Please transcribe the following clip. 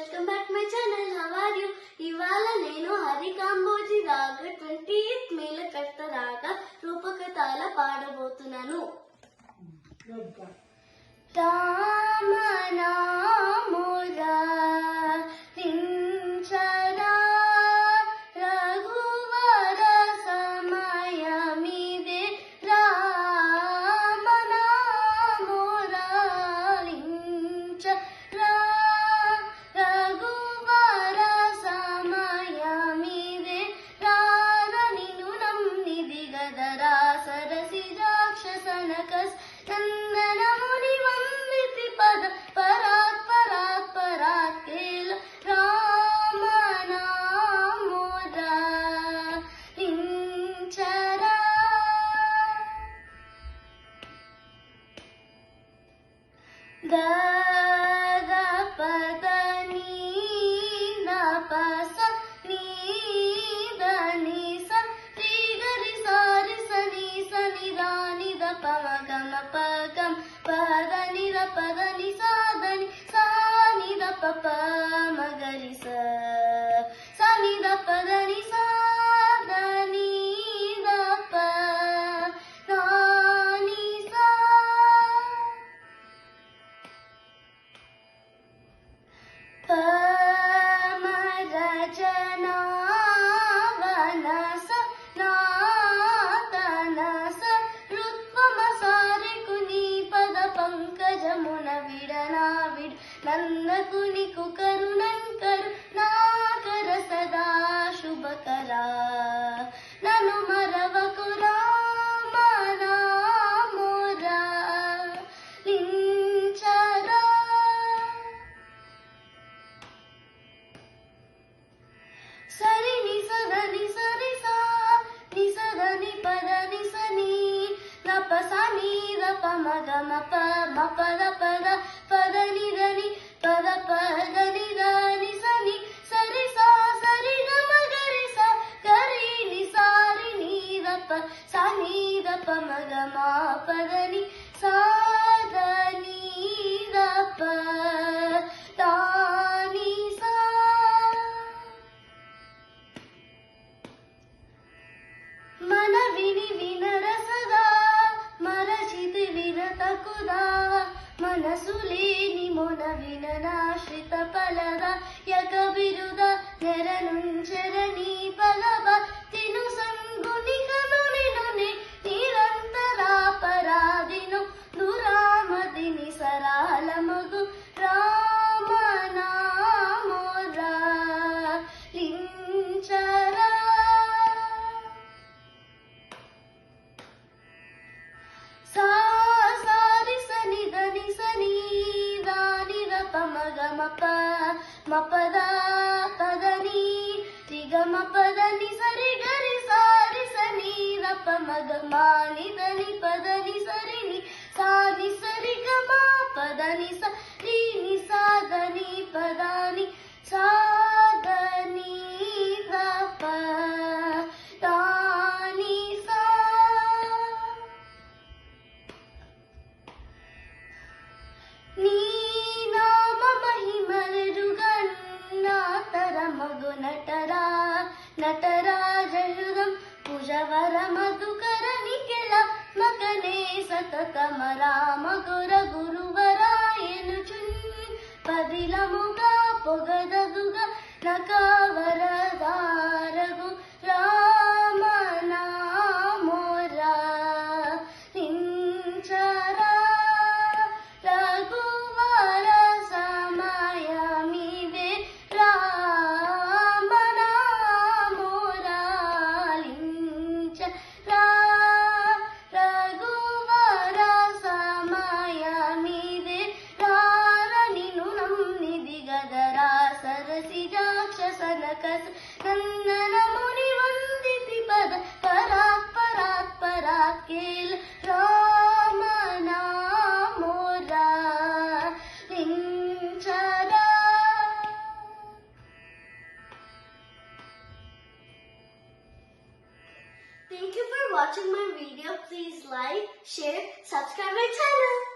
welcome back to my channel. How are you? ఇవాళ నేను హరి కాంబోజీ రాగ 20th మేళకర్త రాగ రూపకతాళ పాడబోతున్నాను. రామ నామమురా రించరా రఘువర సమయమిదే రామ నామమురా రించరా రఘువర సమయమిదే రారనిను నమ్మిది గదరా సరసి రాక్షసనకస్ నందనముని వందితి పద పరాత్ పరాత్ పరాత్ కేల రామ నామోరా రించరా గద పద నీద పస నీద నిస రి గరి సారి సని సని దాని ద పమ గమ పగం పద నిర పద ని సాదని సాని ద పప మగరి స సని ద పద ని సాదని ద ప నాని సా పమరచనా వనస నాతనస రుత్వమ సారికుని పద పంకజమున విడనా విడ్ నందకుని కుకరుణంకరు నాకర సదా శుభకరా నను మరవకు రామ నామోరా రించరా సరి ని సదని సరి సా ని సదని పద ని సని గప సని గప మగ మప మపద పద పద ని దని పద పద ని దని సని సరి సా సరి గమ గరి స గరి ని సారి ని గప సని గప మగ మా పద ని సాదని గప తాని సా మన విని వినరసదా మరచితి విరతకుదా మనసు లేని మొన విననాశ్రిత ఫలద యక బిరుద నెరనుంచరని ఫలవ తిను సంగుని కనుని నిరంతరాపరాధిను దురామదిని సరాల మగు రామ నామోరా రించరా సా సారి సని దని సని దాని రప మగ మప మపద పదని రిగ మపదని సరి గరి సారి సని రప మగ మాని దని పదని సరి ని సాని సరి గ మా పదని స రి ని సాదని పదాని సాదని రప తాని సా నీ నామ మహిమలుగన్నాతర మగు నటరా నటరాజ హృదం కుజవర మధుకర నిఖిల మకనే సతతమ రామ గుర గురువరాయనుచున్ పదిలముగా పొగదగుగా నకవరదారగు రామ నామోరా రించరా రఘువర సమయమిదే రామ నామోరా రించరా రఘువర సమయమిదే రారనిను నమ్మిది గదరా సరసి రాక్షసనకస్ నందనముని వందితి పద పరాత్ పరాత్ పరాత్ కేల Rama నామోరా రించరా. Thank you for watching my video. Please like, share, subscribe my channel.